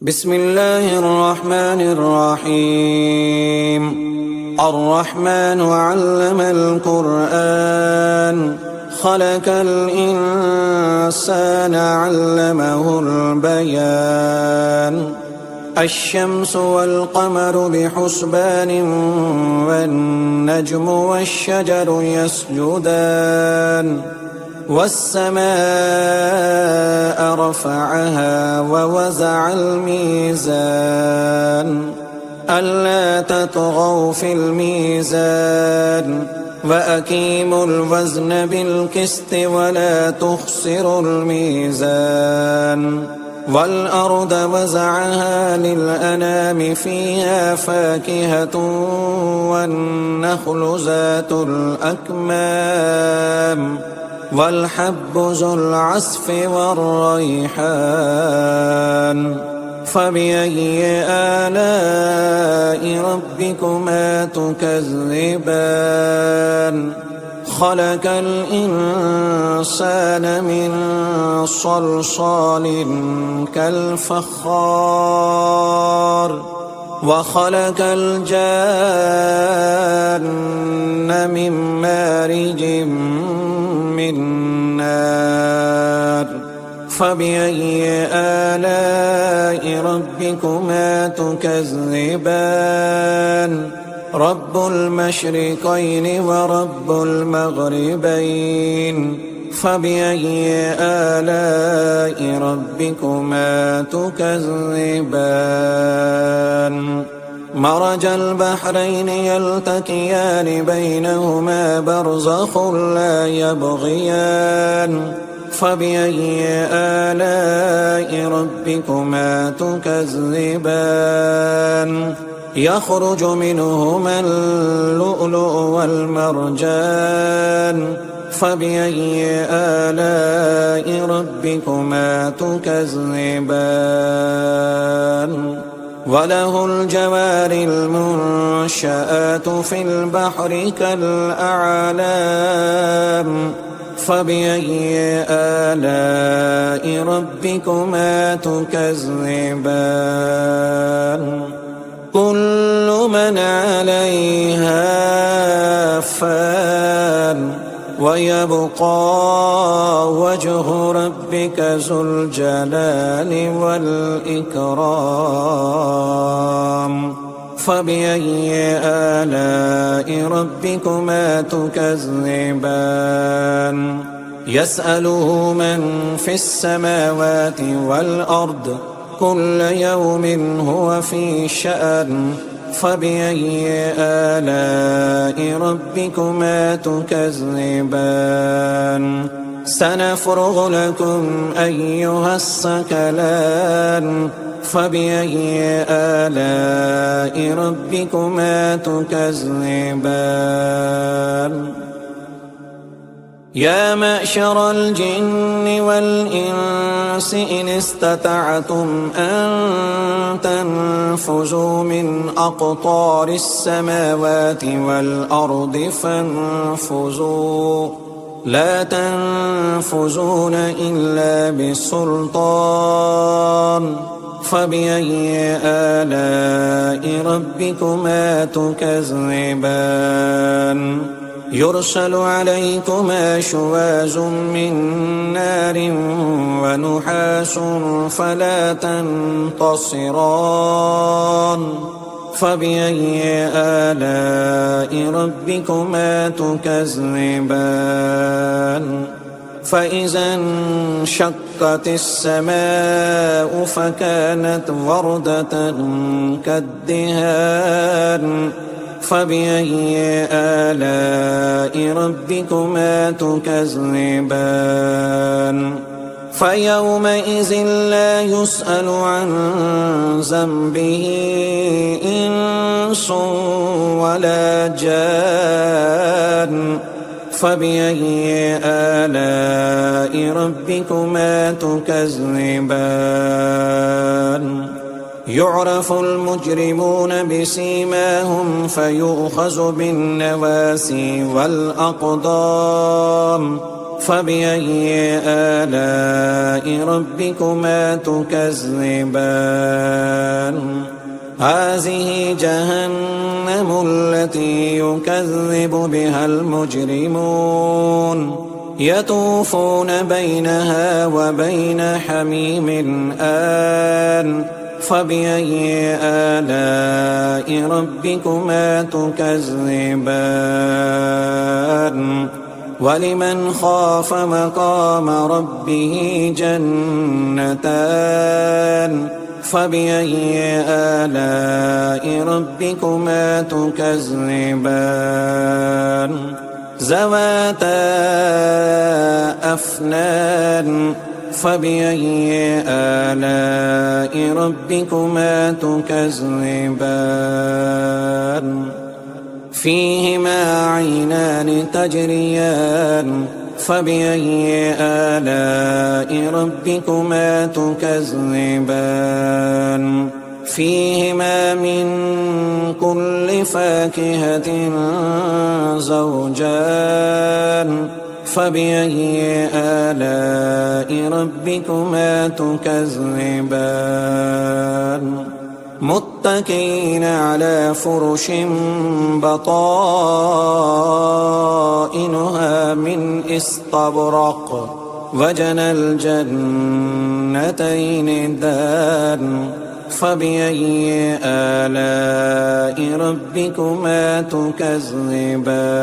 بسم الله الرحمن الرحيم. الرحمن علم القرآن خلق الإنسان علمه البيان. الشمس والقمر بحسبان والنجم والشجر يسجدان. والسماء رفعها ووزع الميزان ألا تطغوا في الميزان وأقيموا الوزن بالقسط ولا تخسروا الميزان. والأرض وزعها للأنام فيها فاكهة والنخل ذات الأكمام والحب ذو العصف والريحان. فبأي آلاء ربكما تكذبان؟ خلق الإنسان من صلصال كالفخار وخلق الجان من مارج من نار. فبأي آلاء ربكما تكذبان؟ رب المشرقين ورب المغربين. فبأي آلاء ربكما تكذبان؟ مرج البحرين يلتقيان بينهما برزخ لا يبغيان. فبأي آلاء ربكما تكذبان؟ يخرج منهما اللؤلؤ والمرجان. فبأي آلاء ربكما تكذبان؟ وله الجوار المنشآت في البحر كالأعلام. فبأي آلاء ربكما تكذبان؟ كل من عليها فان ويبقى وجه ربك ذو الجلال والإكرام. فبأي آلاء ربكما تكذبان؟ يسأله من في السماوات والأرض كل يوم هو في شأن. فبأي آلاء ربكما تكذبان؟ سنفرغ لكم أيها الثقلان. فبأي آلاء ربكما تكذبان؟ يا معشر الجن والإنس إن استطعتم أن تنفذوا من أقطار السماوات والأرض فانفذوا لا تنفذون إلا بسلطان. فبأي آلاء ربكما تكذبان؟ يرسل عليكما شواظ من نار ونحاس فلا تنتصران. فبأي آلاء ربكما تكذبان؟ فإذا انشقت السماء فكانت وردة كالدهان. فبأي آلاء ربكما تكذبان؟ فيومئذ لا يسأل عن ذنبه إنس ولا جان. فبأي آلاء ربكما تكذبان؟ يعرف المجرمون بسيماهم فيؤخذ بالنواسي والأقدام. فبأي آلاء ربكما تكذبان هذه جهنم التي يكذب بها المجرمون يطوفون بينها وبين حميم آن فبأي آلاء ربكما تكذبان ولمن خاف مقام ربه جنتان فبأي آلاء ربكما تكذبان ذواتا أفنان فبأي آلاء ربكما تكذبان فيهما عينان تجريان فبأي آلاء ربكما تكذبان فيهما من كل فاكهة زوجان فبأي آلاء ربكما تكذبان متكئين على فرش بطائنها من استبرق وجنى الجنتين دان فبأي آلاء ربكما تكذبان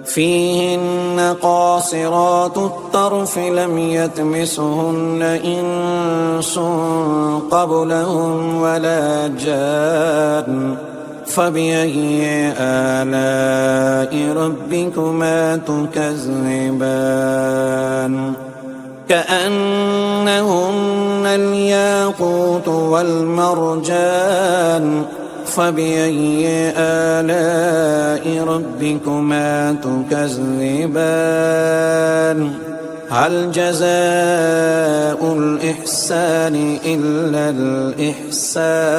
فيهن قاصرات الطرف لم يطمثهن إنس قبلهم ولا جان فبأي آلاء ربكما تكذبان كأنهن الياقوت والمرجان فبأي آلاء ربكما تكذبان هل جزاء الإحسان إلا الإحسان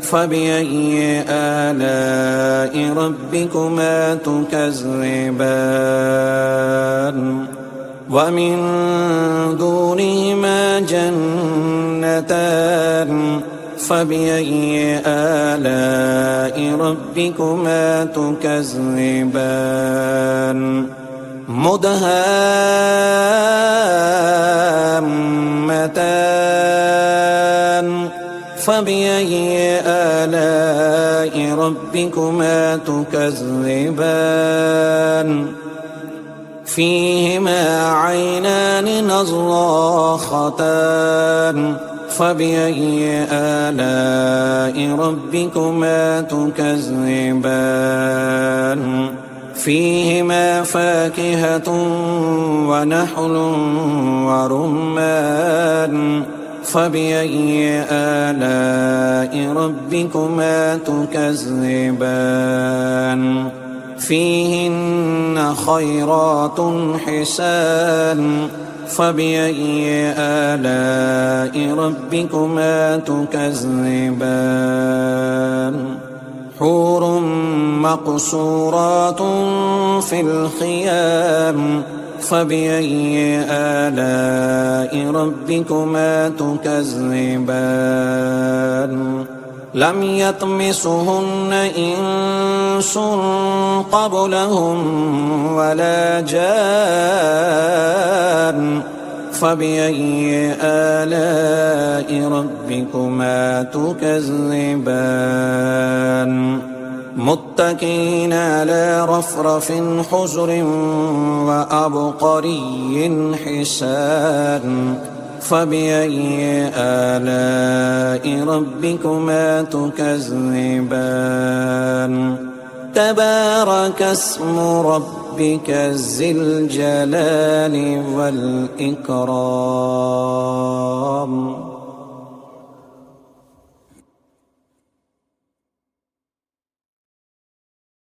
فبأي آلاء ربكما تكذبان ومن دونهما جنتان فبأي آلاء ربكما تكذبان مدهامتان فبأي آلاء ربكما تكذبان فيهما عينان نضاختان فبأي آلاء ربكما تكذبان فيهما فاكهة ونحل ورمان فبأي آلاء ربكما تكذبان فيهن خيرات حسان فبأي آلاء ربكما تكذبان حور مقصورات في الخيام فبأي آلاء ربكما تكذبان لم يطمثهن إنس قبلهم ولا جان فبأي آلاء ربكما تكذبان متكئين على رفرف حجر وأبقري حسان فبأي آلاء ربكما تكذبان تبارك اسم ربك ذي الجلال والإكرام